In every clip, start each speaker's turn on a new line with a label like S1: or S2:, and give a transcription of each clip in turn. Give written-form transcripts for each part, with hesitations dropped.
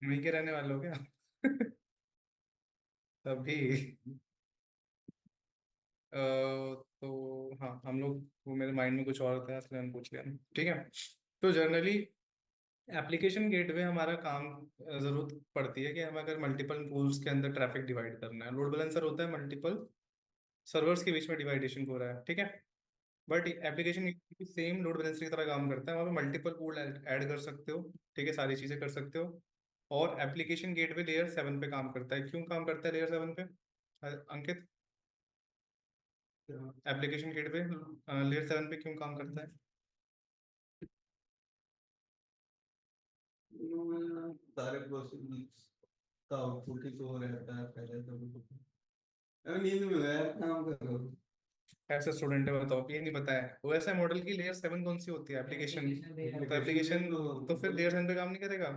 S1: वहीं के रहने वाले हो क्या? तभी। तो हाँ, हम लोग, वो मेरे माइंड में कुछ और था इसलिए मैंने पूछ लिया। ठीक है। तो जनरली एप्लीकेशन गेटवे हमारा काम, जरूरत पड़ती है कि हम अगर मल्टीपल पूल्स के अंदर ट्रैफिक डिवाइड करना है, लोड बैलेंसर होता है मल्टीपल सर्वर्स के बीच में डिवाइडेशन हो रहा है, ठीक है। But application same load balancer की तरह काम करता है, वहाँ पे मल्टीपल पूल ऐड कर सकते हो, ठीक है, सारी चीज़ें कर सकते हो। और एप्लीकेशन गेटवे लेयर 7 पे काम करता है। क्यों काम करता है लेयर 7 पे, अंकित? एप्लीकेशन गेटवे लेयर 7 पे क्यों काम करता है?
S2: सारे प्रोसेस का आउटपुट ही तो रहता है पहले तो। अरे नींद में है, काम कर रहा हूँ।
S1: ऐसे स्टूडेंट है, बताओ, ये नहीं पता है ओएसआई मॉडल की लेयर 7 कौन सी होती है? एप्लीकेशन। तो एप्लीकेशन, तो फिर लेयर 7 पे काम नहीं करेगा?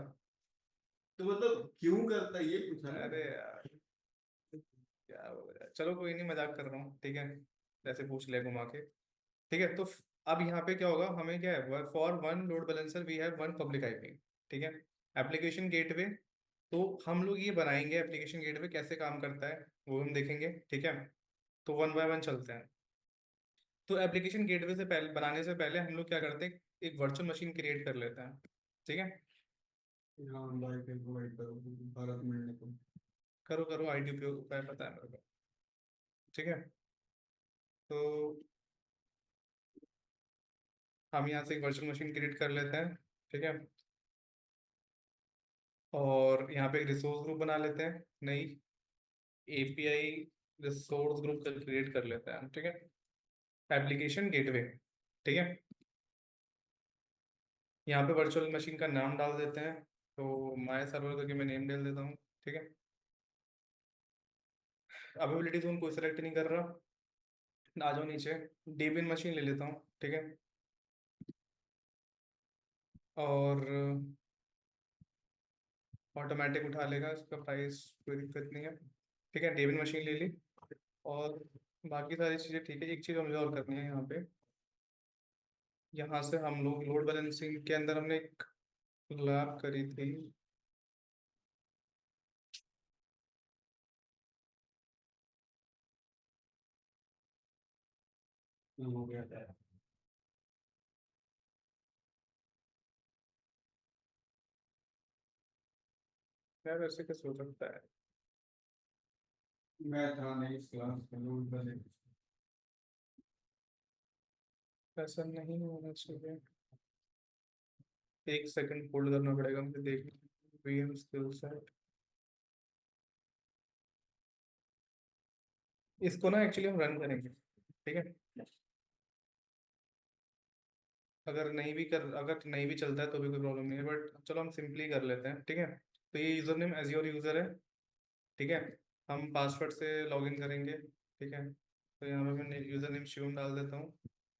S2: तो मतलब क्यों करता है ये पूछा ना।
S1: अरे यार, क्या हो गया? चलो कोई नहीं, मजाक कर रहा हूँ, ठीक है, ऐसे पूछ लिया घुमा के। ठीक है, तो अब यहाँ पे क्या होगा, हमें क्या है, for one load balancer we have one public IP, ठीक है। एप्लीकेशन गेटवे, तो हम लोग ये बनाएंगे एप्लीकेशन गेटवे कैसे काम करता है वो हम देखेंगे, ठीक है। तो वन बाय वन चलते हैं। तो एप्लीकेशन गेटवे से पहले, बनाने से पहले हम लोग क्या करते हैं, एक वर्चुअल मशीन क्रिएट कर लेते हैं, ठीक है।
S2: हाँ लाइक प्रोवाइड करो, भारत मिलने को।
S1: करो करो, आईटी उपयोग का है, पता है मेरे को, ठीक है। तो हम यहाँ से एक वर्चुअल मशीन क्रिएट कर लेते हैं, ठीक है। और यहाँ पे एक रिसोर्स ग्रुप बना लेते हैं, नई एपीआई रिसोर्स ग्रुप क्रिएट कर लेते हैं, ठीक है। एप्लीकेशन गेटवे, ठीक है। यहाँ पे वर्चुअल मशीन का नाम डाल देते हैं, तो माय सर्वर करके मैं नेम डाल देता हूँ, ठीक है। अवेलेबिलिटी जोन कोई सेलेक्ट नहीं कर रहा, आ जाओ नीचे। डेबियन मशीन ले लेता हूँ, ठीक है। और ऑटोमेटिक उठा लेगा, इसका प्राइस कोई दिक्कत नहीं है, ठीक है। डेबियन मशीन ले ली। और बाकी सारी चीज़ें ठीक है। एक चीज़ हमें और करनी है यहाँ पे, यहाँ से हम लोग लोड बैलेंसिंग के अंदर हमने एक लैब करी थी।
S2: हो गया था।
S1: यार ऐसे कैसे हो सकता है?
S2: मैं था नहीं इस क्लास में, लोग बने।
S1: ऐसा नहीं होना चाहिए। एक सेकंड होल्ड करना पड़ेगा मुझे, देख। वीएम स्किल सेट, इसको ना एक्चुअली हम रन करेंगे, ठीक है। अगर नहीं भी चलता है तो भी कोई प्रॉब्लम नहीं है, बट चलो हम सिंपली कर लेते हैं, ठीक है। तो ये यूजर नेम एज्योर यूजर है, ठीक है। हम पासवर्ड से लॉगिन करेंगे, ठीक है। तो यहाँ पे मैं यूजर नेम शिवम डाल देता हूँ।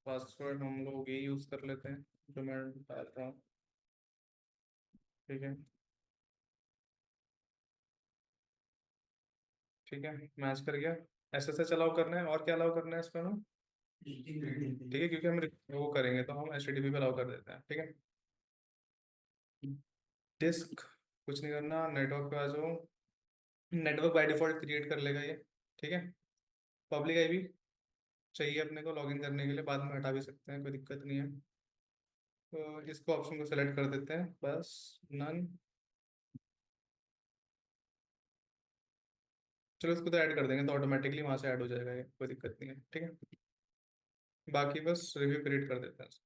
S1: पासवर्ड हम लोग ये यूज कर लेते हैं जो मैं डाल रहा हूँ, ठीक है। ठीक है, मैच कर गया। एसएसएच अलाउ करना है, और क्या अलाउ करना है इसमें हम, ठीक है, क्योंकि हम वो करेंगे तो हम एचटीटीपी पे अलाउ कर देते हैं, ठीक है। डिस्क, कुछ नहीं करना, नेटवर्क पे आ जाओ। नेटवर्क बाय डिफॉल्ट क्रिएट कर लेगा ये, ठीक है। पब्लिक आईपी चाहिए अपने को लॉगिन करने के लिए, बाद में हटा भी सकते हैं, कोई दिक्कत नहीं है। तो इसको ऑप्शन को सेलेक्ट कर देते हैं बस, नन। चलो इसको तो ऐड कर देंगे, तो ऑटोमेटिकली वहाँ से ऐड हो जाएगा ये, कोई दिक्कत नहीं है, ठीक है। बाकी बस रिव्यू क्रिएट कर देते हैं इसको।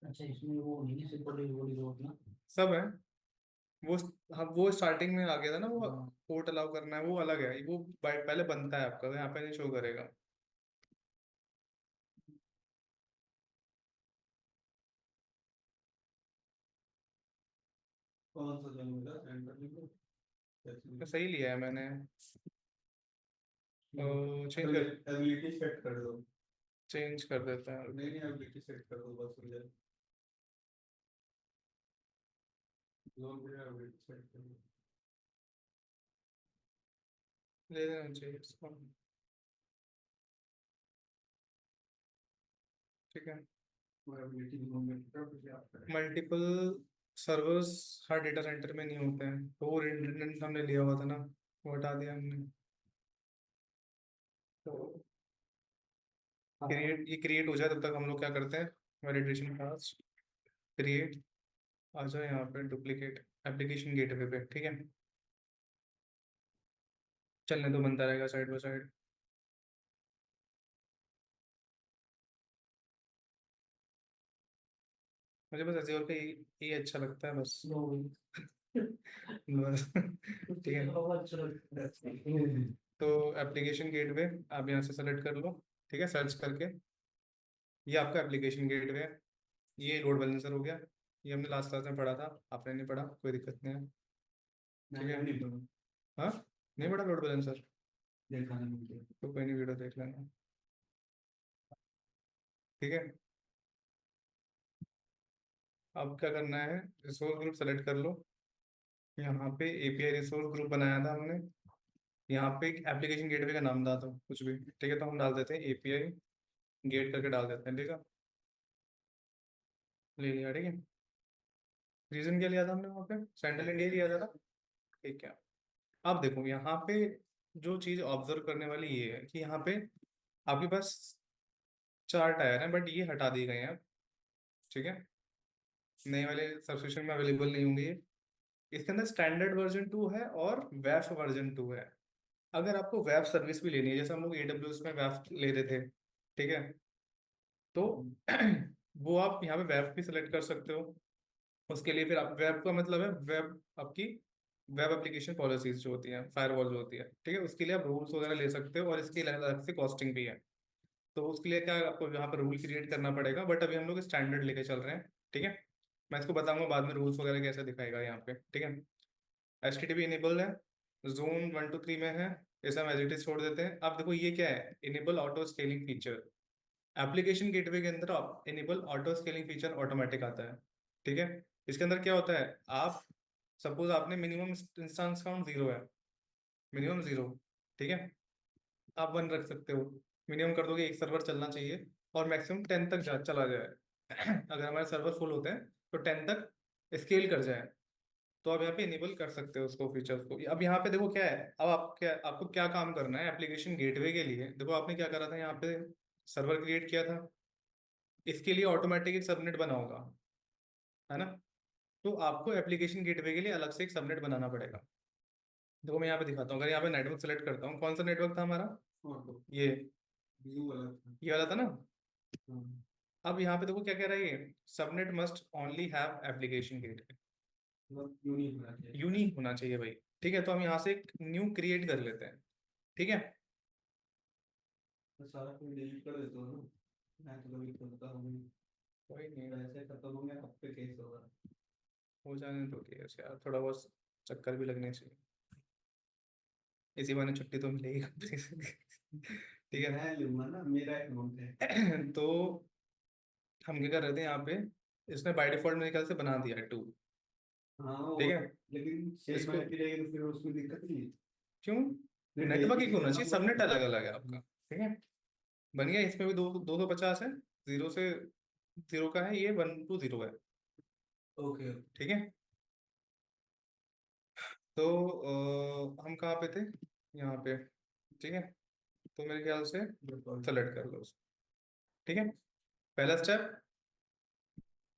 S2: अच्छा इसमें वो नहीं है, सिंपल वो रिजॉर्ट ना।
S1: सब है वो। हम वो स्टार्टिंग में आ गया था ना, वो पोर्ट अलाउ करना है, वो अलग है, वो पहले बनता है आपका, तो यहाँ पे नहीं शो करेगा।
S2: कौन सा जन्म सेंटर
S1: तो
S2: लिखो।
S1: सही लिया है मैंने। चेंज कर
S2: एबिलिटी सेट कर दो।
S1: चेंज कर देते हैं।
S2: नहीं नहीं एबिलिटी सेट कर दो बस हो जाए। लोग भी एबिलिटी सेट कर दो।
S1: ले लेना चाहिए इसको, ठीक है।
S2: वो एबिलिटी ढूंढ के फिर आप करें।
S1: मल्टीपल सर्वर्स हर डेटा सेंटर में नहीं होते हैं, तो वो रिडंडेंट हमने लिया हुआ था ना, वो हटा दिया हमने। तो ये क्रिएट हो जाए तब तक हम लोग क्या करते हैं, वैलिडेशन टास्क क्रिएट, आ जाए यहाँ पे डुप्लीकेट एप्लीकेशन गेटवे पे, ठीक है। चलने तो बनता रहेगा साइड बाय साइड। मुझे बस एज्योर का ये अच्छा लगता है बस। बस ठीक है। तो एप्लीकेशन गेटवे आप यहाँ से सेलेक्ट कर लो, ठीक है, सर्च करके। ये आपका एप्लीकेशन गेटवे है, ये लोड बैलेंसर हो गया। ये हमने लास्ट क्लास में पढ़ा था, आपने नहीं पढ़ा कोई दिक्कत नहीं है, ठीक है।
S2: नहीं पता,
S1: हाँ, नहीं पढ़ा लोड बैलेंसर,
S2: देखा नहीं मुझे।
S1: तो कोई नहीं, वीडियो देख लेना, ठीक है। अब क्या करना है, रिसोर्स ग्रुप सेलेक्ट कर लो। यहाँ पे एपीआई रिसोर्स ग्रुप बनाया था हमने, यहाँ पे एप्लीकेशन गेटवे का नाम डाल दो कुछ भी, ठीक है। तो हम डाल देते हैं एपीआई गेट करके डाल देते हैं, ठीक है। ले लिया, ठीक है। रीजन क्या लिया था हमने वहाँ पे, सेंट्रल इंडिया लिया था ना, ठीक है। अब देखो यहाँ पे जो चीज़ ऑब्जर्व करने वाली ये है कि यहाँ पे आपके पास 4 टायर हैं, बट ये हटा दिए गए हैं, ठीक है। नए वाले सब्सक्रिप्शन में अवेलेबल नहीं होंगे ये। इसके अंदर स्टैंडर्ड वर्जन 2 है और वेफ वर्जन 2 है। अगर आपको वेब सर्विस भी लेनी है, जैसे हम लोग AWS में वेब ले रहे थे, ठीक है, तो वो आप यहाँ पे वेब भी सिलेक्ट कर सकते हो। उसके लिए फिर आप, वेब का मतलब है वेब आपकी वेब एप्लीकेशन पॉलिसीज जो होती हैं, फायरवॉल जो होती है, ठीक है, उसके लिए आप रूल्स वगैरह ले सकते हो, और इसकी अलग अलग से कॉस्टिंग भी है। तो उसके लिए क्या आपको यहाँ पर रूल क्रिएट करना पड़ेगा, बट अभी हम लोग स्टैंडर्ड लेके चल रहे हैं, ठीक है। मैं इसको बताऊंगा बाद में रूल्स वगैरह कैसे दिखाएगा यहाँ पे, ठीक है। HTTP इनेबल है, जोन 1 to 3 में है, इसे हम एज इट इज छोड़ देते हैं। अब देखो ये क्या है, enable auto scaling feature. Application gateway के अंदर enable auto scaling feature automatic आता है, ठीक है। इसके अंदर क्या होता है, आप सपोज आपने मिनिमम इंस्टेंस काउंट 0 है, मिनिमम 0, ठीक है, आप 1 रख सकते हो। मिनिमम कर दोगे, एक सर्वर चलना चाहिए, और मैक्सिमम 10 तक चला जाए। अगर हमारे सर्वर फुल होते हैं तो 10 तक स्केल कर जाए, तो आप यहाँ पे इनेबल कर सकते हो उसको, फीचर्स को। अब यहाँ पे देखो क्या है, अब आपको क्या काम करना है एप्लीकेशन गेटवे के लिए। देखो आपने क्या करा था, यहाँ पे सर्वर क्रिएट किया था, इसके लिए ऑटोमेटिक एक सबनेट बना होगा, है ना। तो आपको एप्लीकेशन गेटवे के लिए अलग से एक सबनेट बनाना पड़ेगा। देखो मैं यहाँ पे दिखाता हूँ, अगर यहाँ पे नेटवर्क सेलेक्ट करता हूँ, कौन सा नेटवर्क था हमारा,
S2: और तो
S1: ये
S2: व्यू वाला था।
S1: ये वाला था ना।
S2: हाँ,
S1: अब यहाँ पे देखो क्या कह रहा है ये, subnet must only have application gateway,
S2: मतलब यूनिक होना चाहिए।
S1: यूनिक होना चाहिए भाई, ठीक है। तो हम यहाँ से एक न्यू क्रिएट कर लेते हैं, ठीक है।
S2: तो सारा कोड डिलीट कर देते हो ना, मैं तो कभी करता हूँ।
S1: कोई नहीं,
S2: वैसे खत्म हो गया, अब पे केस होगा।
S1: हो जाने तो ठीक है यार, थोड़ा बहुत चक्कर भी लगने चाहिए, इसी बहाने छुट्टी तो मिलेगी कंपनी से। ठीक है।
S2: मैं लूंगा ना, मेरा अकाउंट है।
S1: तो हम क्या कर रहे थे यहाँ पे, इसने बाय डिफॉल्ट मेरे ख्याल से बना दिया है 2,
S2: हाँ
S1: ठीक
S2: वो
S1: है।
S2: तो, लेकिन सेम
S1: इसको
S2: आईपी रहेगी तो फिर उसमें दिक्कत नहीं है।
S1: क्यों,
S2: फिर
S1: नेटवर्क एक
S2: वेरिफिकेशन
S1: होना
S2: करना
S1: चाहिए,
S2: पड़ेगा
S1: सबनेट
S2: ना।
S1: अलग अलग है आपका, ठीक है। बन गया, इसमें भी 250 है, 0 का है, ये 1 to 0 है,
S2: ओके।
S1: ठीक है। तो हम कहाँ पे थे, यहाँ पे, ठीक है। तो मेरे ख्याल से सेलेक्ट कर लो उसको, ठीक है। पहला स्टेप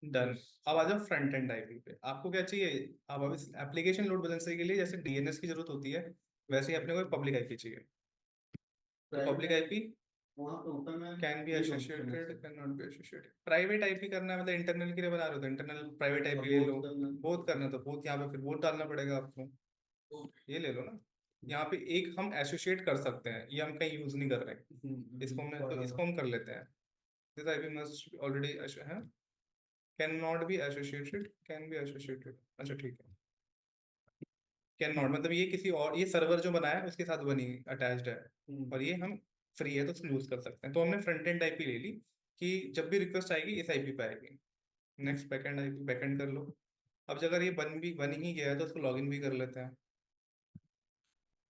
S1: डन।
S2: यस।
S1: अब आ जाओ फ्रंट एंड आईपी पे, आपको क्या चाहिए। अब इस एप्लीकेशन लोड बैलेंसर के लिए जैसे डीएनएस की जरूरत होती है, वैसे ही अपने को एक पब्लिक आईपी चाहिए। तो पब्लिक
S2: प्राइवेट
S1: आईपी
S2: वहाँ पे होता है, मैं
S1: कैन बी
S2: ये ऑप्शन है
S1: associated,
S2: sir.
S1: Can not be associated. Private IP करना है मतलब इंटरनल के लिए बना रहे हो तो इंटरनल प्राइवेट आईपी ले लो,
S2: बहुत करना।
S1: बोथ करना तो बोथ, यहाँ पे फिर बोथ डालना पड़ेगा आपको, ये ले लो ना। यहाँ पे एक हम एसोसिएट कर सकते हैं, ये हम कहीं यूज नहीं कर रहे हैं, इसको हमने, तो
S2: पढ़ा
S1: इसको
S2: था।
S1: हम कर लेते हैं। दिस आईपी मस्ट ऑलरेडी है, can not be associated, can be associated, अच्छा ठीक है। कैन नॉट मतलब ये किसी और, ये सर्वर जो बनाया है उसके साथ बनी अटैच्ड है, और ये हम फ्री है तो उसको यूज कर सकते हैं। तो हमने फ्रंट एंड आईपी ले ली कि जब भी रिक्वेस्ट आएगी इस आईपी पे आएगी। नेक्स्ट बैकएंड आईपी, बैकएंड कर लो। अब अगर ये बन ही गया है तो उसको लॉगिन भी कर लेते हैं,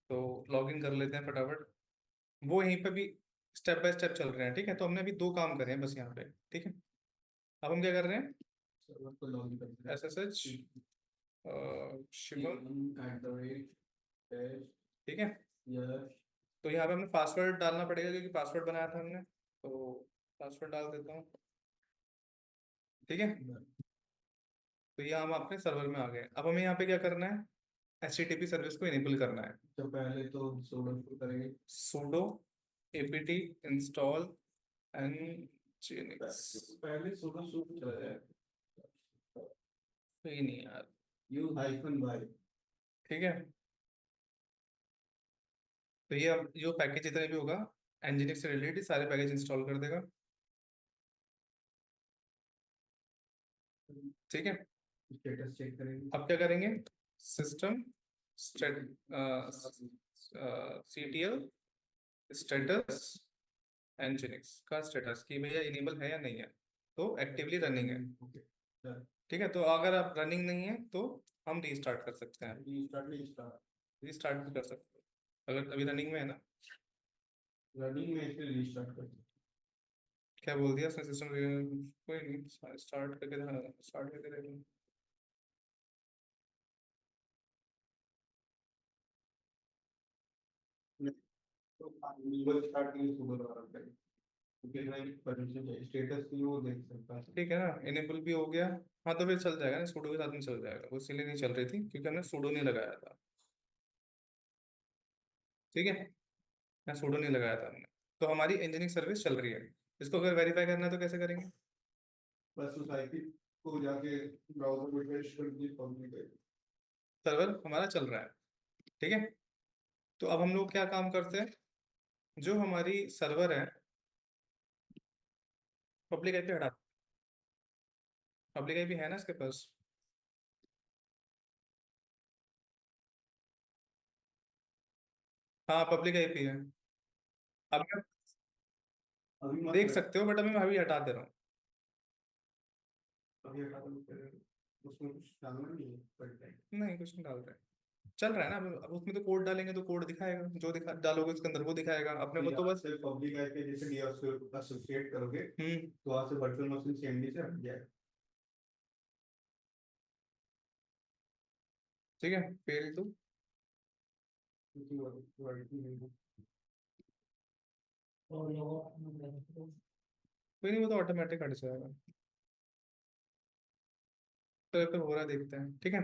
S1: तो लॉगिन कर लेते हैं फटाफट। वो यहीं पे भी स्टेप बाय स्टेप चल रहे हैं, ठीक है। तो हमने अभी 2 काम करे हैं बस यहाँ पे, ठीक है। अब हम क्या कर रहे हैं,
S2: सर्वर को लॉगिन करते हैं
S1: SSH शिवम, ठीक है। तो यहाँ पे हमें पासवर्ड डालना पड़ेगा क्योंकि पासवर्ड बनाया था हमने, तो पासवर्ड डाल देता हूँ, ठीक है। तो ये हम अपने सर्वर में आ गए। अब हमें यहाँ पे क्या करना है, HTTP सर्विस को इनेबल करना है।
S2: तो पहले तो sudo करेंगे,
S1: sudo apt install nginx,
S2: पहले sudo सूप चला जाए,
S1: कोई नहीं यार,
S2: -y,
S1: ठीक है। तो ये अब जो पैकेज जितने भी होगा nginx से रिलेटेड सारे पैकेज इंस्टॉल कर देगा, ठीक है।
S2: स्टेटस चेक करेंगे।
S1: अब क्या करेंगे, सिस्टम CTL स्टेटस nginx का स्टेटस कि भैया इनेबल है या नहीं है, तो एक्टिवली रनिंग है, ठीक है। तो अगर आप रनिंग नहीं है तो हम रीस्टार्ट कर सकते हैं, रीस्टार्ट भी कर सकते हैं अगर अभी रनिंग में है ना।
S2: रनिंग में इसलिए रीस्टार्ट करते हैं।
S1: क्या बोल दिया उसने, सिस्टम कोई नहीं, स्टार्ट करके स्टार्ट करके देखेंगे।
S2: तो वो स्टार्ट के लिए sudo दबा रखते हैं, क्योंकि हमें परमिशन चाहिए, स्टेटस की वो देख सकता है।
S1: ठीक है ना, इनेबल भी हो गया। हाँ तो फिर चल जाएगा ना, सूडो के साथ में चल जाएगा, वो इसीलिए नहीं चल रही थी क्योंकि हमने सूडो नहीं लगाया था, ठीक है। मैं सूडो नहीं लगाया था हमने, तो हमारी इंजीनियरिंग सर्विस चल रही है। इसको अगर वेरीफाई करना है तो कैसे करेंगे,
S2: बस उस आईपी को जाके ब्राउजर में पेस्ट कर दिए, पब्लिक
S1: सर्वर हमारा चल रहा है, ठीक है। तो अब हम लोग क्या काम करते हैं, जो हमारी सर्वर है पब्लिक आईपी हटा, पब्लिक आईपी है ना इसके पास, हाँ पब्लिक आईपी है। अब मैं
S2: अभी मत
S1: देख सकते हो बट अभी मैं अभी हटा दे रहा हूँ,
S2: अभी हटा दो, उसमें कुछ डालना नहीं है
S1: नहीं कुछ नहीं डाल रहे, चल रहा है ना। अब उसमें तो कोड डालेंगे तो कोड दिखाएगा, जो दिखा डालोगे उसके अंदर वो दिखाएगा, अपने को तो बस।
S2: पब्लिक आईपी जैसे एसोसिएट करोगे
S1: हम्म,
S2: तो वहां से वर्चुअल मशीन सीएमडी से हट जाएगा।
S1: ठीक है, फेल टू, कोई नहीं वो तो ऑटोमेटिक हट जाएगा, तो ये पे हो रहा है देखते हैं, ठीक है।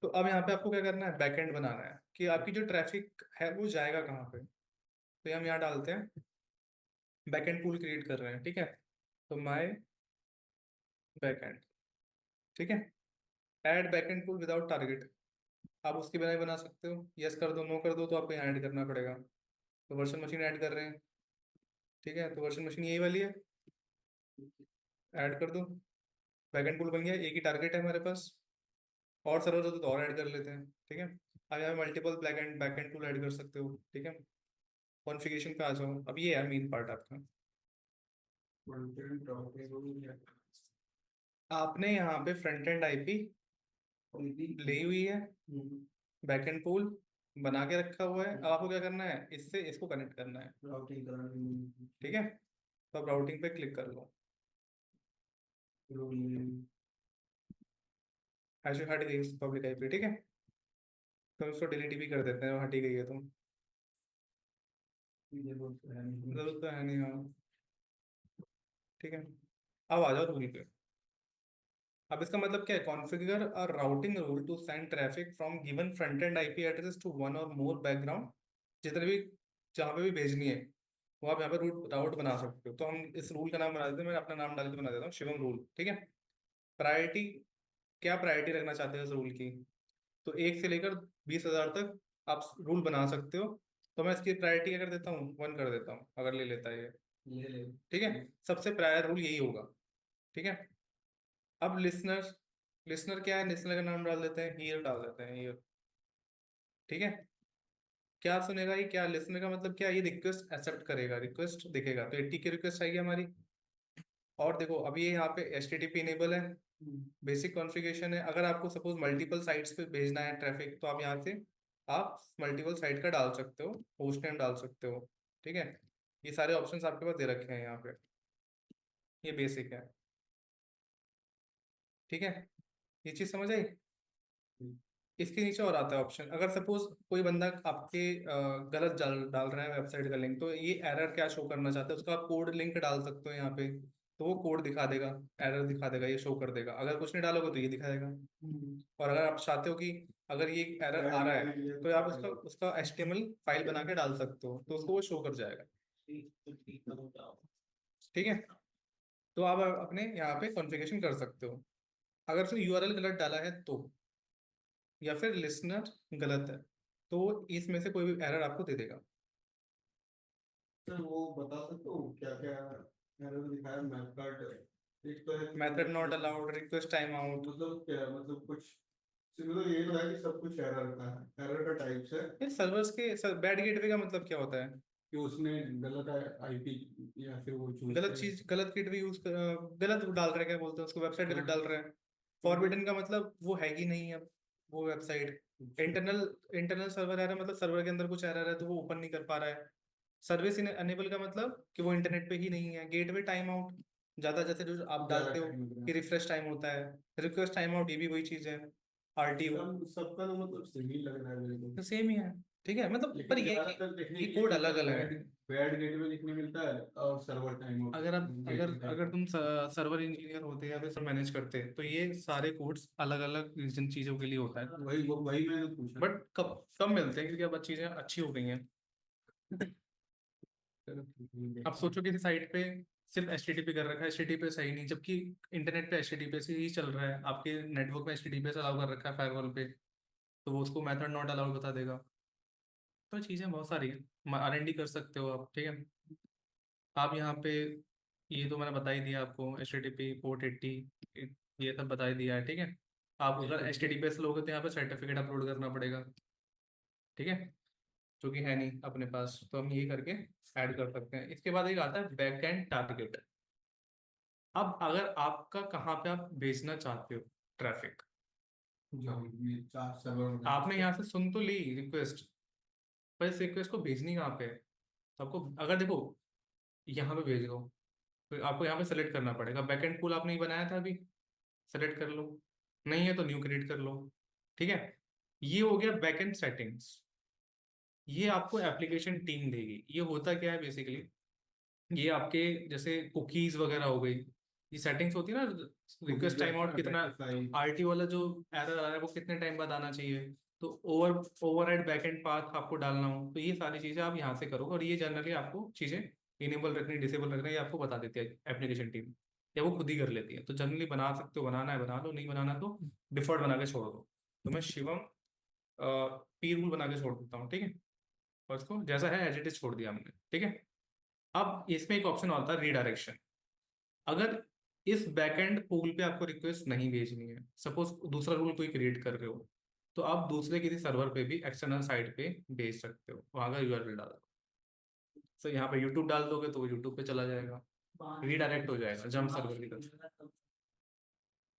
S1: तो अब यहाँ पे आपको क्या करना है, बैकएंड बनाना है कि आपकी जो ट्रैफिक है वो जाएगा कहाँ पे। तो ये हम यहाँ डालते हैं, बैकएंड पूल क्रिएट कर रहे हैं, ठीक है। तो माय बैकएंड, ठीक है। Add backend pool without target, आप उसके बिना ही बना सकते हो, यस कर दो नो कर दो तो आपको यहाँ ऐड करना पड़ेगा। तो वर्चुअल मशीन ऐड कर रहे हैं, ठीक है। तो वर्चुअल मशीन यही वाली है, ऐड कर दो, बैकएंड पूल बन गया, एक ही टारगेट है हमारे पास, और सर्वर होते तो और ऐड कर लेते हैं, ठीक है। अब यहाँ मल्टीपल बैकएंड टूल ऐड कर सकते हो, ठीक है। कॉन्फ़िगरेशन पे आ जाओ, अब ये है मेन पार्ट आपका। आपने यहाँ पे फ्रंट एंड आईपी ली हुई है, बैकएंड पूल बना के रखा हुआ है। अब आपको क्या करना है, इससे इसको कनेक्ट करना है,
S2: राउटिंग करानी,
S1: ठीक है। तो अब राउटिंग पे क्लिक कर लो, ऐसे हट गई पब्लिक आईपी, ठीक है। तो इसको डिलीट भी कर देते हैं, हट ही गई है तो जरूरत तो है नहीं, हाँ ठीक है। अब आ जाओ रूल पे। अब इसका मतलब क्या है, configure a routing rule to send traffic from given front end IP address to one और मोर बैकग्राउंड, जितने भी जहाँ पे भी भेजनी है वो आप यहाँ पे रूट राउट बना सकते हो। तो हम इस रूल का नाम बना देते हैं, मैं अपना नाम डाल के बना देता हूँ, शिवम रूल, ठीक है। प्रायोरिटी, क्या प्रायोरिटी रखना चाहते हो इस रूल की, तो 1 से लेकर 20,000 तक आप रूल बना सकते हो। तो मैं इसकी प्रायोरिटी क्या कर देता हूँ, 1 कर देता हूँ अगर ले लेता है ये,
S2: ले ले,
S1: ठीक है। सबसे प्रायर रूल यही होगा, ठीक है। अब लिसनर, लिसनर क्या है, लिसनर का नाम डाल देते हैं, हियर डाल देते हैं, हियर, ठीक है। क्या सुनेगा ये, क्या लिसनर का मतलब क्या, ये रिक्वेस्ट एक्सेप्ट करेगा, रिक्वेस्ट दिखेगा, तो 80 की रिक्वेस्ट आएगी हमारी। और देखो अभी ये यहाँ पे HTTP इनेबल है, बेसिक कॉन्फ़िगरेशन है। अगर आपको सपोज मल्टीपल साइट्स पे भेजना है ट्रैफिक तो आप यहाँ से आप मल्टीपल साइट का डाल सकते हो, होस्ट नेम डाल सकते हो, ठीक है। ये सारे ऑप्शंस आपके पास दे रखे हैं यहाँ पे, ये बेसिक है, ठीक है, ये चीज़ समझ आई। इसके नीचे और आता है ऑप्शन, अगर सपोज कोई बंदा आपके गलत डाल डाल रहा है वेबसाइट का लिंक, तो ये एरर क्या शो करना चाहता है उसका आप कोड लिंक डाल सकते हो यहाँ पे, तो वो कोड दिखा देगा, एरर दिखा देगा, ये शो कर देगा। अगर कुछ नहीं डालोगे तो ये दिखाएगा। और अगर आप चाहते हो कि अगर ये एरर आ रहा है तो आप उसका उसका HTML फाइल बना के डाल सकते हो, तो उसको वो शो कर जाएगा। ठीक है, तो आप अपने यहाँ पे कॉन्फ़िगरेशन कर सकते हो। अगर उसने URL गलत डाला है तो, या फिर लिसनर गलत है, तो इसमें से कोई भी एरर आपको दे देगा।
S2: सर वो बता सकते हो क्या क्या एरर दिखाया मैप कार्ड? एक तो है कि
S1: method not allowed, request time out.
S2: मतलब क्या मतलब कुछ मतलब ये तो है कि सब कुछ एरर का है, एरर का टाइप्स है
S1: फिर सर्वर्स के बैड गेटवे का मतलब क्या होता है?
S2: कि उसने गलत आईपी या फिर वो चूज
S1: गलत
S2: करे।
S1: चीज, गलत गेटवे यूज, गलत डाल रहा है, क्या बोलते हैं उसको, वेबसाइट गलत
S2: हाँ,
S1: डाल रहा है।
S2: मतलब
S1: फॉरबिडन का मतलब वो है ही नहीं है वो website. Internal internal server error मतलब सर्वर के अंदर कुछ एरर है तो वो ओपन नहीं कर पा रहा है। सर्विस अनेबल का मतलब कि वो इंटरनेट पे ही नहीं है। गेटवे टाइम आउट, ज्यादा जैसे जो आप
S2: ज्यादा
S1: डालते हो
S2: टाइम लग रहा
S1: कि रिफ्रेश टाइम होता है, रिक्वेस्ट टाइम आउट, ये भी वही चीज है। RTO
S2: है। सबका तो मतलब सेम ही लग रहा है मेरे को।
S1: तो सेम ही है। ठीक है, मतलब पर
S2: लेकिन
S1: ये
S2: ज्यादातर देखने
S1: ये
S2: के लिए
S1: कोड
S2: मिलता
S1: अलग
S2: है
S1: अलग
S2: बैड,
S1: है।
S2: बैड गेटवे देखने मिलता है और सर्वर टाइम आउट
S1: अगर आप अगर
S2: गेटवे
S1: अगर
S2: टाइम।
S1: तुम सर्वर इंजीनियर होते या फिर सब मैनेज करते तो ये सारे कोड्स अलग अलग जिन चीज़ों के लिए होता है।
S2: वही मैंने पूछा।
S1: बट कब कब मिलते हैं, क्योंकि अब चीज़ें अच्छी हो गई हैं।
S2: चलो ठीक है,
S1: अब
S2: देखते हैं।
S1: सोचो किसी साइट पे सिर्फ HTTP कर रखा है, HTTP सही नहीं, जबकि इंटरनेट पे HTTP से ही चल रहा है, आपके नेटवर्क में HTTP अलाउ कर रखा है फायरवॉल पे, तो वो उसको मेथड नॉट अलाउड बता देगा। तो चीज़ें बहुत सारी हैं, R&D कर सकते हो आप। ठीक है, आप यहाँ पे, ये तो मैंने बता ही दिया आपको, HTTP पोर्ट 80, ये सब बता ही दिया है। ठीक है, आप अगर HTTPS लोगे तो यहाँ पे सर्टिफिकेट अपलोड करना पड़ेगा। ठीक है, जो कि है नहीं अपने पास, तो हम यही करके ऐड कर सकते हैं। इसके बाद एक आता है बैक एंड टारगेट। अब अगर आपका कहाँ पे आप भेजना चाहते हो ट्रैफिक,
S2: जो ये चार सर्वर
S1: आपने यहाँ से सुन तो ली रिक्वेस्ट, पर इस रिक्वेस्ट को भेजनी कहाँ पे है? तो आपको अगर देखो यहाँ पे भेज दो, तो आपको यहाँ पे सेलेक्ट करना पड़ेगा। बैकएंड पूल आपने ही बनाया था अभी, सेलेक्ट कर लो, नहीं है तो न्यू क्रिएट कर लो। ठीक है, ये हो गया बैकएंड सेटिंग्स। ये आपको एप्लीकेशन टीम देगी। ये होता क्या है बेसिकली, ये आपके जैसे कुकीज वगैरह हो गई, ये सेटिंग्स होती है ना, रिक्वेस्ट टाइम आउट कितना, RT वाला जो एरर आ रहा है वो कितने टाइम बाद आना चाहिए, तो ओवरराइड बैकएंड पाथ आपको डालना हो, तो ये सारी चीज़ें आप यहाँ से करोगे। और ये जनरली आपको चीज़ें इनेबल रखनी, डिसेबल रखना, ये आपको बता देती है एप्लीकेशन टीम, या वो खुद ही कर लेती है। तो जनरली बना सकते हो, बनाना है बना लो, नहीं बनाना तो डिफॉल्ट बना के छोड़ दो। तो मैं शिवम पी रूल बना के छोड़ देता हूँ। ठीक है, और उसको जैसा है एज इट इज छोड़ दिया हमने। ठीक है, अब इसमें एक ऑप्शन आता है रीडायरेक्शन। अगर इस बैकएंड पूल पे आपको रिक्वेस्ट नहीं भेजनी है, सपोज दूसरा रूल कोई क्रिएट कर रहे हो, तो आप दूसरे किसी सर्वर पे भी एक्सटर्नल साइट पे भेज सकते हो, वहां का URL डाल दो। तो यहाँ पे यूट्यूब डाल दोगे तो वो यूट्यूब पे चला जाएगा, रीडायरेक्ट हो जाएगा जंप सर्वर की तरफ।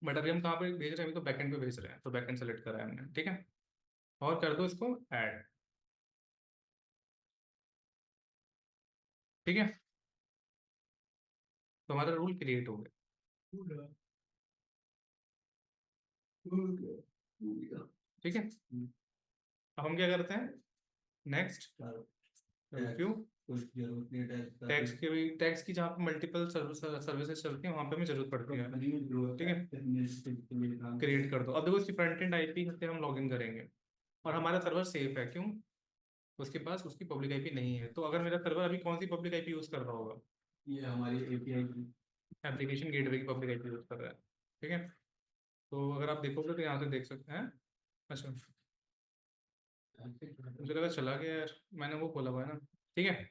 S1: बट अभी हम कहाँ पे भेज रहे हैं, अभी तो बैकएंड पे भेज रहे हैं, तो बैकएंड सेलेक्ट करा है हमने। ठीक है, और कर दो इसको ऐड। ठीक है, तो हमारा रूल क्रिएट हो गया। ठीक है, अब हम क्या करते हैं, नेक्स्ट क्यों, टैक्स के भी, टैक्स की जहाँ पे मल्टीपल सर्विसेज चलती हैं वहाँ पे हमें जरूरत पड़ती है। ठीक है, क्रिएट कर दो। अब देखो इसकी फ्रंट एंड IP से हम लॉगिन करेंगे, और हमारा सर्वर सेफ है, क्यों, उसके पास उसकी पब्लिक IP नहीं है। तो अगर मेरा सर्वर अभी कौन सी पब्लिक IP यूज़ कर रहा होगा,
S2: ये हमारी API की
S1: एप्लीकेशन गेटवे की पब्लिक IP यूज़ कर रहा है। ठीक है, तो अगर आप देखोगे तो यहाँ से देख सकते हैं। अच्छा, मुझे लगा चला गया यार, मैंने वो खोला हुआ है ना। ठीक है,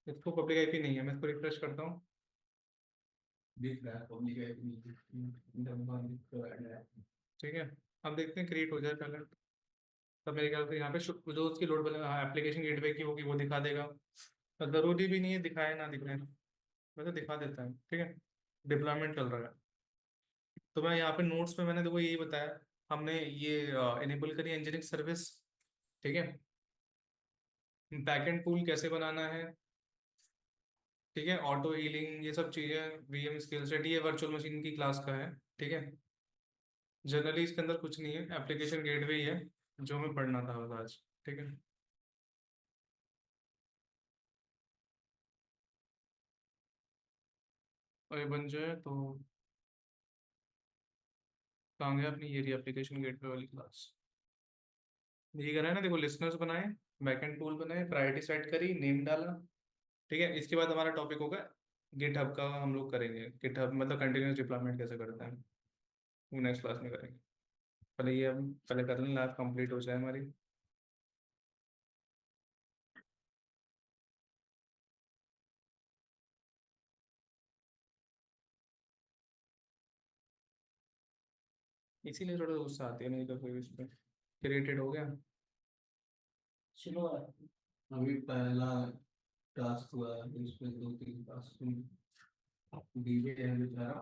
S1: इसको पब्लिक IP नहीं है, मैं इसको रिफ्रेश करता हूँ।
S2: दिख रहा है पब्लिक
S1: ठीक है, अब देखते हैं क्रिएट हो जाए पहले। तब मेरे ख्याल से यहाँ पे जो उसकी लोड एप्लीकेशन गेटवे की होगी वो दिखा देगा। तो ज़रूरी भी नहीं है दिखाए ना दिखाए, वैसे दिखा देता है। ठीक है, डिप्लॉयमेंट चल रहा है। तो मैं यहाँ पे नोट्स में मैंने देखो यही बताया, हमने ये इनेबल करी इंजीनियरिंग सर्विस। ठीक है, बैकएंड पूल कैसे बनाना है, ठीक है, ऑटो हीलिंग, ये सब चीज़ें VM स्किल सेट, ये वर्चुअल मशीन की क्लास का है। ठीक है, जनरली इसके अंदर कुछ नहीं है, एप्लीकेशन गेटवे ही है जो हमें पढ़ना था बस आज। ठीक है। और ये बन जाए तो कहाँ गया अपनी, ये रही एप्लीकेशन गेटवे वाली क्लास। यही करा है ना, देखो लिसनर्स बनाए, बैकएंड टूल बनाए, प्रायोरिटी सेट करी, नेम डाला। ठीक है, इसके बाद हमारा टॉपिक होगा गिटहब का, हम लोग करेंगे गिटहब मतलब कंटिन्यूस डिप्लॉयमेंट कैसे करते हैं, वो नेक्स्ट क्लास में करेंगे। पहले ये हम पहले कर लें, लास्ट कंप्लीट हो जाए हमारी। इसीलिए थोड़ा गुस्सा आती है, नहीं तो कोई इस पर इरिटेट हो गया।
S2: चलो अभी पहला टास्क हुआ है, इसमें 2-3 टास्क डीजे है बेचारा।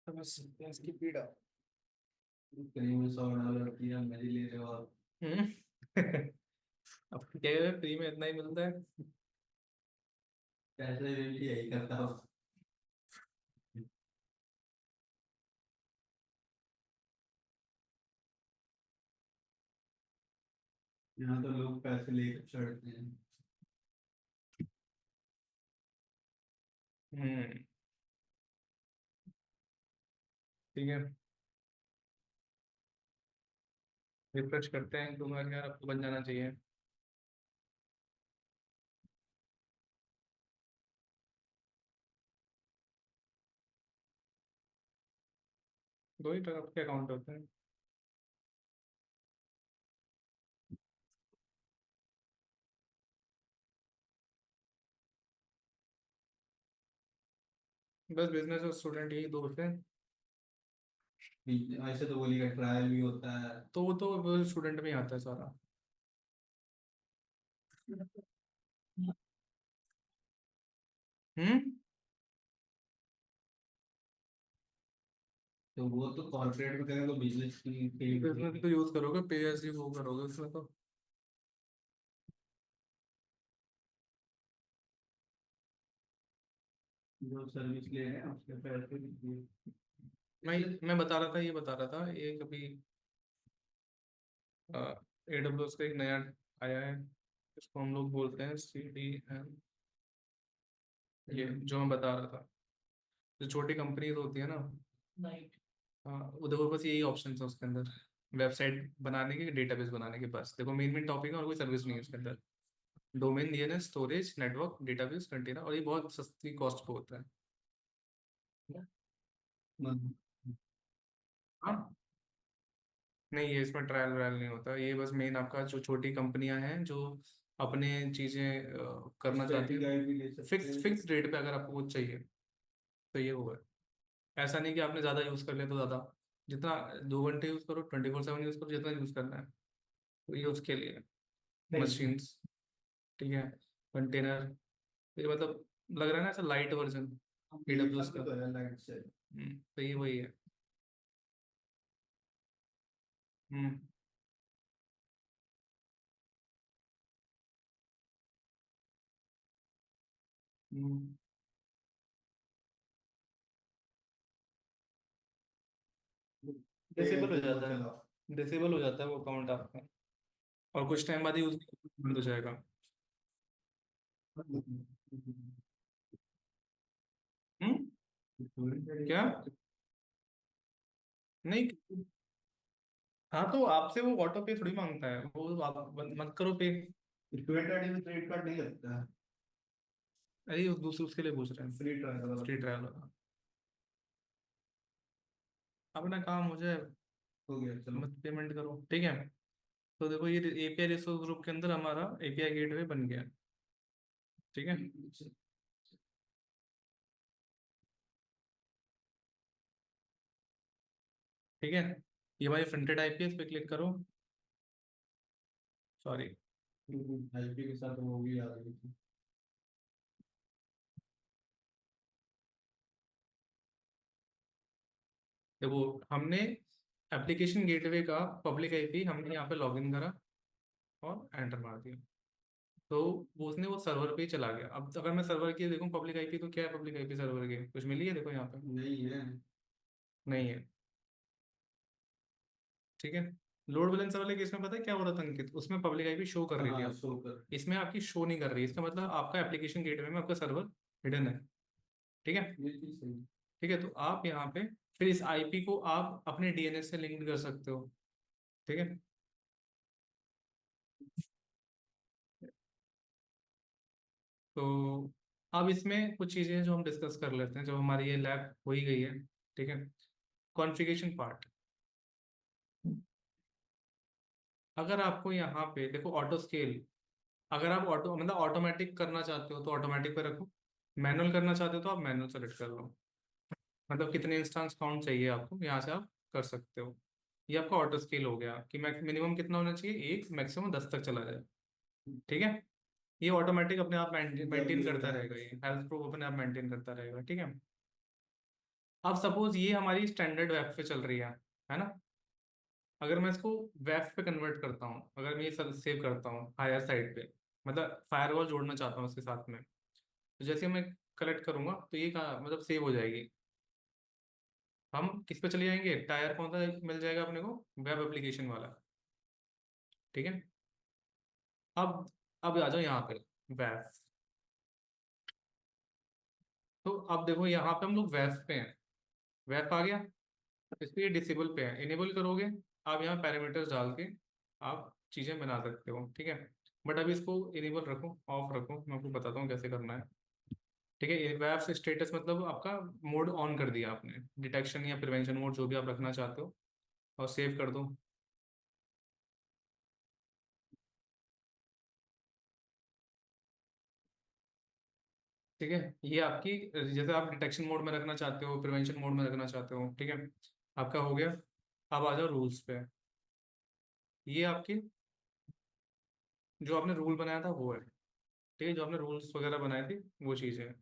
S1: तो बस इसकी पीड़ा।
S2: फ्री में $100 किया, मजे ले रहे हो आप।
S1: हम्म। अब क्या है, फ्री में इतना ही मिलता है।
S2: पैसे भी यही करता हूँ। यहाँ तो लोग पैसे लेकर चढ़ते हैं।
S1: हम्म। ठीक है, रिफ्रेश करते हैं, तो यार आपको बन जाना चाहिए। दो ही तरफ के अकाउंट होते हैं। बस बिजनेस और स्टूडेंट यही दो होते हैं।
S2: ऐसे तो बोली का ट्रायल भी होता है।
S1: तो वो तो स्टूडेंट में ही आता है सारा। हम्म।
S2: तो वो तो कॉर्पोरेट में करेंगे तो बिजनेस की
S1: बिजनेस तो यूज करोगे, पे एज यू वो करोगे उसमें तो।
S2: जो सर्विस ले रहे हैं उसके पैसे दीजिए।
S1: मैं बता रहा था, ये बता रहा था, ये कभी AWS का एक नया आया है, इसको हम लोग बोलते हैं CDN। ये जो मैं बता रहा था, जो छोटी कंपनीज होती है ना, हाँ वो देखो बस यही ऑप्शन है उसके अंदर, वेबसाइट बनाने के, डेटाबेस बनाने के, बस देखो मेन मेन टॉपिक है और कोई सर्विस नहीं है उसके अंदर। Domain, DNS, storage, network, database, container, और ये बहुत सस्ती कॉस्ट पे होता है। हाँ, नहीं ये इसमें ट्रायल व्रायल नहीं होता, ये बस मेन आपका जो छोटी कंपनियां हैं जो अपने चीज़ें करना चाहती
S2: स्टैटिक गाइड भी ले
S1: हैं,
S2: सकते
S1: फिक्स
S2: हैं।
S1: फिक्स रेट पे अगर आपको कुछ चाहिए तो ये होगा। ऐसा नहीं कि आपने ज़्यादा यूज़ कर लिया तो ज़्यादा, जितना 2 घंटे यूज़ करो, 24/7 यूज़ करो, जितना यूज़ करना है, तो ये उसके लिए मशीन्स। ठीक है, कंटेनर, ये मतलब लग रहा है ना ऐसा लाइट वर्जन AWS का।
S2: तो है लाइट से।
S1: तो ये वही है। हम्म। हम्म। डिसेबल हो
S2: फिर वो
S1: जाता
S2: चलाओ।
S1: है, डिसेबल हो जाता है वो अकाउंट आपका, और कुछ टाइम बाद ही यूज बंद हो जाएगा। हम्म। क्या? नहीं, हाँ तो आपसे वो ऑटो पे थोड़ी मांगता है, वो आप मत करो पे।
S2: स्टूडेंट आईडी में क्रेडिट कार्ड नहीं लगता है।
S1: अरे वो दूसरे उसके लिए पूछ रहे हैं,
S2: फ्री ट्रायल वाला।
S1: फ्री ट्रायल वाला। अपना काम हो जाए,
S2: हो गया चलो।
S1: मत पेमेंट करो। ठीक है, तो देखो ये API रिसोर्स ग्रुप के अंदर हमारा API गेटवे बन गया। ठीक है। ठीक है, ये हमारी फ्रंटेड IP, इस पे क्लिक करो। सॉरी,
S2: आईपी के साथ वो भी आ गई थी।
S1: देखो हमने एप्लीकेशन गेटवे का पब्लिक IP हमने यहाँ पे लॉगिन करा और एंटर मार दिया। तो वो उसने वो सर्वर पे ही चला गया। अब अगर मैं सर्वर की देखूँ पब्लिक आईपी, तो क्या है पब्लिक आईपी सर्वर की, कुछ मिली है देखो यहाँ पे?
S2: नहीं है।
S1: नहीं है। ठीक है। लोड बैलेंसर वाले केस में पता है क्या हो रहा था अंकित, उसमें पब्लिक आईपी शो कर रही थी
S2: हाँ
S1: आपको,
S2: शो कर।
S1: इसमें आपकी शो नहीं कर रही। इसका मतलब आपका एप्लीकेशन गेटवे में आपका सर्वर हिडन है। ठीक है।
S2: ये चीज सही।
S1: ठीक है, तो आप यहाँ पे फिर इस आईपी को आप अपने डीएनएस से लिंक कर सकते हो। ठीक है। तो अब इसमें कुछ चीज़ें हैं जो हम डिस्कस कर लेते हैं, जब हमारी ये लैब हो ही गई है। ठीक है। Configuration part. अगर आपको यहाँ पे देखो ऑटो स्केल, अगर आप ऑटो मतलब ऑटोमेटिक करना चाहते हो तो ऑटोमेटिक पे रखो, मैनुअल करना चाहते हो तो आप मैनुअल सेलेक्ट कर लो। मतलब कितने इंस्टांस काउंट चाहिए आपको, यहाँ से आप कर सकते हो। ये आपका ऑटो स्केल हो गया कि मिनिमम कितना होना चाहिए, एक, मैक्सिमम 10 तक चला जाए। ठीक है। ये ऑटोमेटिक अपने आप मेंटेन
S2: जल्दी हो
S1: करता रहेगा,
S2: जाएगा।
S1: ये हेल्थ प्रूफ अपने आप मेंटेन करता रहेगा। ठीक है। अब सपोज ये हमारी स्टैंडर्ड वेब पे चल रही है ना? अगर मैं इसको वेब पे कन्वर्ट करता हूँ, अगर मैं ये सेव करता हूँ हायर साइड पे, मतलब फायरवॉल जोड़ना चाहता हूँ उसके साथ में, तो जैसे मैं कलेक्ट करूंगा तो ये कहाँ मतलब सेव हो जाएगी। हम किस पे चले जाएंगे, टायर कौन सा मिल जाएगा अपने को, वेब एप्लीकेशन वाला। ठीक है। अब अब आ जाओ यहाँ पे वेब। तो अब देखो यहाँ पे हम लोग वेब पे हैं, वेब आ गया। इस पे ये डिसेबल पे है, इनेबल करोगे आप यहाँ पैरामीटर्स डाल के आप चीज़ें बना सकते हो। ठीक है। बट अभी इसको इनेबल रखो, ऑफ रखो, मैं आपको बताता हूँ कैसे करना है। ठीक है। वेब से स्टेटस मतलब आपका मोड ऑन कर दिया आपने, डिटेक्शन या प्रिवेंशन मोड जो भी आप रखना चाहते हो, और सेव कर दो। ठीक है। ये आपकी, जैसे आप डिटेक्शन मोड में रखना चाहते हो, प्रिवेंशन मोड में रखना चाहते हो। ठीक है। आपका हो गया। अब आ जाओ रूल्स पे। ये आपकी जो आपने रूल बनाया था वो है। ठीक है, जो आपने रूल्स वगैरह बनाए थे वो चीज़ है।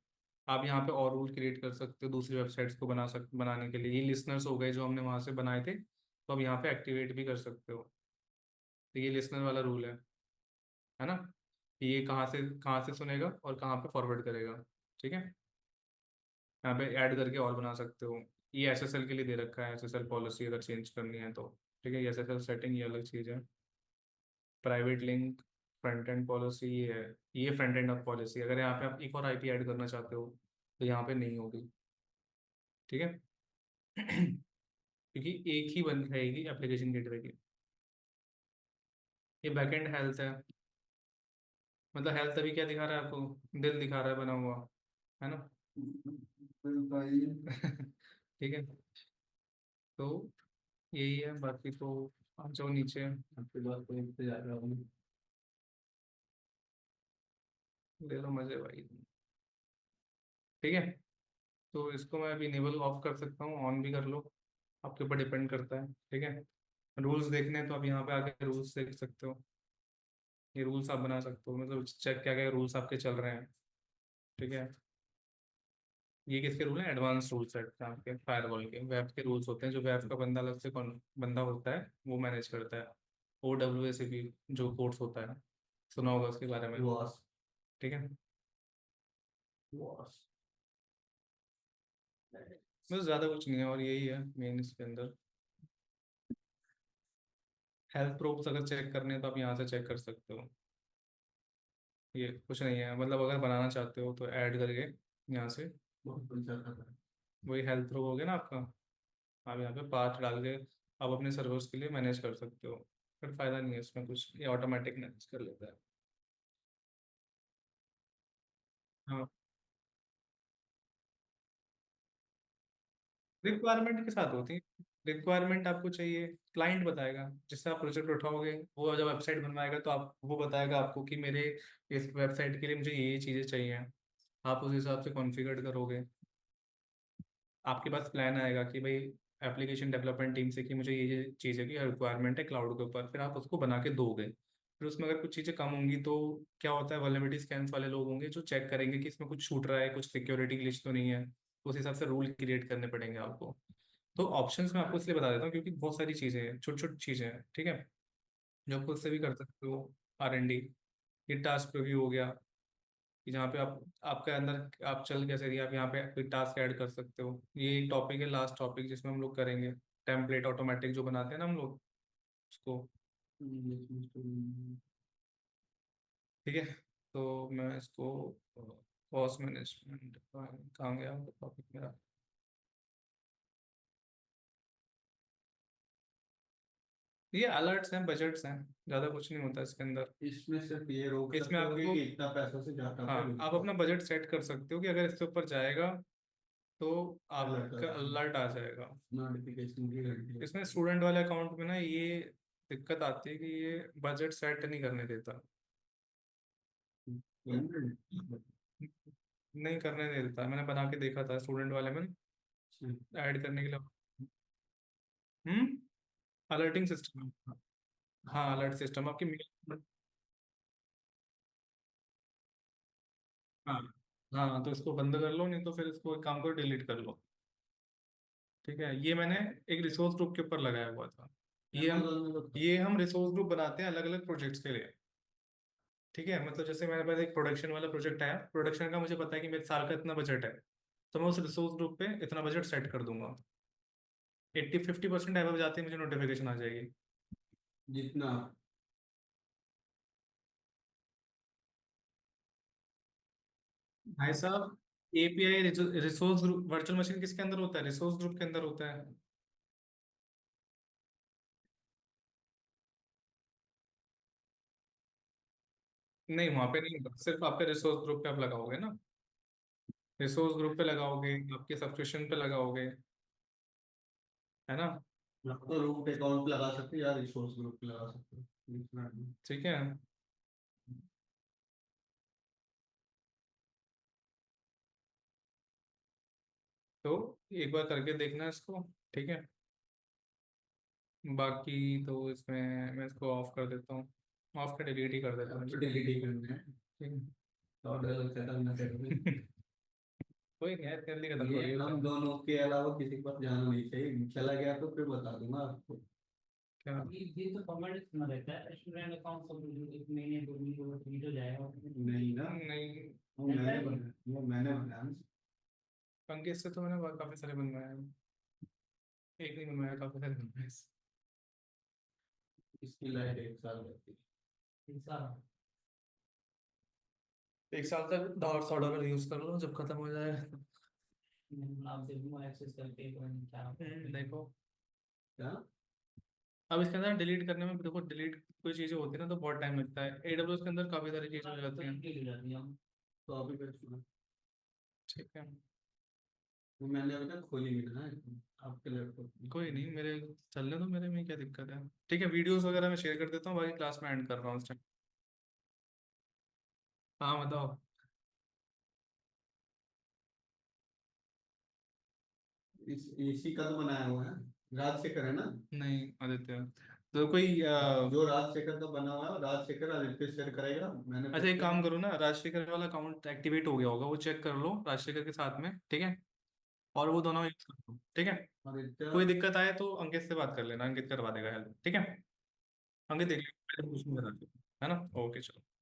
S1: आप यहाँ पे और रूल क्रिएट कर सकते हो दूसरी वेबसाइट्स को बनाने के लिए। ये लिसनर्स हो गए जो हमने वहाँ से बनाए थे, तो अब यहाँ पे एक्टिवेट भी कर सकते हो। तो ये लिसनर वाला रूल है ना? ये कहाँ से सुनेगा और कहाँ पे फॉरवर्ड करेगा। ठीक है। यहाँ पे ऐड करके और बना सकते हो। ये एसएसएल के लिए दे रखा है, एसएसएल पॉलिसी अगर चेंज करनी है तो। ठीक है, ये एसएसएल सेटिंग ये अलग चीज़ है। Private link, front end policy ये है। ये फ्रंट एंड ऑफ पॉलिसी, अगर यहाँ पे आप एक और आईपी ऐड करना चाहते हो तो यहाँ पे नहीं होगी। ठीक है। क्योंकि एक ही बन रहेगी एप्लीकेशन गेटवे की। ये बैकएंड हेल्थ है, मतलब हेल्थ अभी क्या दिखा रहा है आपको, दिल दिखा रहा है बना हुआ, है ना?
S2: भाई
S1: ठीक है। तो यही है, बाकी तो आप जो नीचे
S2: आपके बाद कोई इंतजार रहा।
S1: ले लो मजे भाई। ठीक है। तो इसको मैं अभी इनेबल ऑफ कर सकता हूँ, ऑन भी कर लो, आपके ऊपर डिपेंड करता है। ठीक है। रूल्स देखने हैं तो आप यहाँ पे आके रूल्स देख सकते हो। ये रूल्स आप बना सकते हो, मतलब चेक क्या क्या रूल्स आपके चल रहे हैं। ठीक है। ये किसके रूल हैं, एडवांस रूल सेट हैं आपके फायरवॉल के, वेब के रूल्स होते हैं जो वेब का बंदा अलग से कौन बंदा होता है वो मैनेज करता है। O W A C P जो कोर्स होता है, सुना होगा उसके बारे में।
S2: वॉस
S1: ठीक है।
S2: वॉस
S1: बस ज़्यादा कुछ नहीं है, और यही है मेन इसके अंदर। हेल्थ प्रूफ्स अगर चेक करने हैं तो आप यहाँ से चेक कर सकते हो। ये कुछ नहीं है, मतलब अगर बनाना चाहते हो तो ऐड करके यहाँ से,
S2: बहुत अच्छा था।
S1: वही हेल्थ प्रूफ हो गया ना आपका, आप यहाँ पे पाथ डाल के आप अपने सर्वर्स के लिए मैनेज कर सकते हो। बट फायदा नहीं है इसमें कुछ, ये ऑटोमेटिक मैनेज कर लेता है। हाँ, रिक्वायरमेंट के साथ होती है। रिक्वायरमेंट आपको चाहिए, क्लाइंट बताएगा, जिससे आप प्रोजेक्ट उठाओगे वो जब वेबसाइट बनवाएगा तो आप वो बताएगा आपको कि मेरे इस वेबसाइट के लिए मुझे ये चीज़ें चाहिए। आप उस हिसाब से कॉन्फ़िगर करोगे। आपके पास प्लान आएगा कि भाई एप्लीकेशन डेवलपमेंट टीम से कि मुझे ये चीज़ें की रिक्वायरमेंट है क्लाउड के ऊपर, फिर आप उसको बना के दोगे। फिर उसमें अगर कुछ चीज़ें कम होंगी तो क्या होता है, वल्नरेबिलिटी स्कैन्स वाले लोग होंगे जो चेक करेंगे कि इसमें कुछ छूट रहा है, कुछ सिक्योरिटी ग्लिच तो नहीं है। उस हिसाब से रूल क्रिएट करने पड़ेंगे आपको। तो ऑप्शंस मैं आपको इसलिए बता देता हूँ क्योंकि बहुत सारी चीज़ें हैं, छोटी छोटी चीज़ें हैं। ठीक है। जो आप खुद से भी कर सकते हो, R&D। ये टास्क प्रीव्यू हो गया, कि जहाँ पे आप आपके अंदर आप चल कैसे रही, आप यहाँ पे कोई टास्क ऐड कर सकते हो। ये एक टॉपिक है, लास्ट टॉपिक जिसमें हम लोग करेंगे टेम्पलेट ऑटोमेटिक जो बनाते हैं ना हम लोग उसको। ठीक है, तो मैं इसको कॉस्ट मैनेजमेंट कहाँ गया टॉपिक मेरा। ये अलर्ट्स हैं, बजट्स हैं, ज़्यादा कुछ नहीं होता इसके अंदर।
S2: इसमें सिर्फ ये रोक
S1: इसमें
S2: सकते हो
S1: आपको,
S2: कि इतना पैसा से ज्यादा
S1: हाँ,
S2: पे
S1: आप
S2: बिल्कुल
S1: अपना बजट सेट कर सकते हो कि अगर इसके ऊपर जाएगा तो
S2: अलर्ट
S1: आपका अलर्ट आ जाएगा।
S2: नोटिफिकेशन की घंटी
S1: इसमें
S2: होती है।
S1: स्टूडेंट वाले अकाउंट में ना ये दिक्कत आती है कि ये बजट सेट नहीं करने देता, नहीं करने नहीं देता। मैंने बना के देखा था स्टूडेंट वाले में, ऐड करने के लिए। हम्म, अलर्टिंग सिस्टम। हाँ, अलर्ट सिस्टम आपकी मेल। हाँ, हाँ, तो इसको बंद कर लो, नहीं तो फिर इसको एक काम करो, डिलीट कर लो। ठीक है, ये मैंने एक रिसोर्स ग्रुप के ऊपर लगाया हुआ था। ये हम
S2: Amazon में तो
S1: ये हम रिसोर्स ग्रुप बनाते हैं अलग अलग प्रोजेक्ट्स के लिए। ठीक है, मतलब जैसे मेरे पास एक प्रोडक्शन वाला प्रोजेक्ट आया, प्रोडक्शन का मुझे पता है कि मेरे साल का इतना बजट है, तो मैं उस रिसोर्स ग्रुप पे इतना बजट सेट कर दूंगा। 80-50% एवब जाते ही मुझे नोटिफिकेशन आ जाएगी।
S2: जितना
S1: भाई साहब, API resource group virtual machine किसके अंदर होता है? रिसोर्स ग्रुप के अंदर होता है। नहीं, वहां पे नहीं होगा, सिर्फ आपके रिसोर्स ग्रुप पे आप लगाओगे ना। रिसोर्स ग्रुप पे लगाओगे, आपके सब्सक्रिप्शन पे लगाओगे, है ना।
S2: तो रूट अकाउंट लगा सकते हो या रिसोर्स ग्रुप लगा सकते हो इतना नहीं।
S1: ठीक है, तो एक बार करके देखना इसको। ठीक है, बाकी तो इसमें मैं इसको ऑफ कर देता हूँ, ऑफ कर डिलीट ही कर देता हूँ
S2: अब तो
S1: इसको।
S2: डिलीट ही करना है।
S1: ठीक
S2: तो ऑर्डर खत्म ना करोगे।
S1: है। कोई नहीं यार, जल्दी खत्म
S2: ये
S1: थोड़ी होता
S2: हम
S1: है।
S2: दोनों के अलावा किसी के पास जाना नहीं चाहिए, चला गया तो फिर बता दूंगा आपको।
S1: क्या?
S3: ये तो कमेंट में रहता है स्टूडेंट अकाउंट सब एक महीने 2 महीने वो डिलीट हो जाएगा।
S2: नहीं ना,
S1: नहीं,
S2: वो मैंने बनाया, वो मैंने बनाया ना।
S1: पंकज से तो मैंने काफी सारे बनवाए हैं, एक नहीं बनवाया, काफी सारे बनवाए।
S2: इसकी लाइफ 1 साल रहती है।
S3: ऐसा
S1: एक साल तक $100 यूज कर लो, जब खत्म हो जाए।
S3: आप देखूंगा एक्सेस करके क्या
S1: देखो,
S2: क्या?
S1: अब इसके अंदर डिलीट करने में देखो, डिलीट कोई चीजें होती है ना तो बहुत टाइम लगता है। एडब्ल्यूएस के अंदर काफी सारी चीजें हो जाती हैं।
S3: ले जाती हैं हम।
S2: तो अभी कर सुना,
S1: ठीक है,
S2: वो मैंने अभी तक खोली नहीं ना आपके लैपटॉप में।
S1: कोई नहीं, मेरे चलने दो, मेरे में क्या दिक्कत है। ठीक है, वीडियोस वगैरह मैं शेयर कर देता हूँ, बाकी क्लास में एंड कर रहा हूँ इस टाइम। हाँ, बताओ।
S2: इस एसी का तो बनाया हुआ है, राजशेखर है ना?
S1: नहीं आदित्य, तो कोई
S2: जो राजशेखर का बना हुआ है राजशेखर आदित्य शेयर करेगा, मैंने
S1: अच्छा, एक काम करो ना, राजशेखर वाला अकाउंट एक्टिवेट हो गया होगा, वो चेक कर लो राजशेखर के साथ में। ठीक है, और वो दोनों यूज कर लो। ठीक है,
S2: आदित्य।
S1: कोई दिक्कत आए तो अंकित से बात कर लेना, अंकित करवा देगा हेल्प। ठीक है, अंकित देख लेंगे, है ना। ओके, चलो।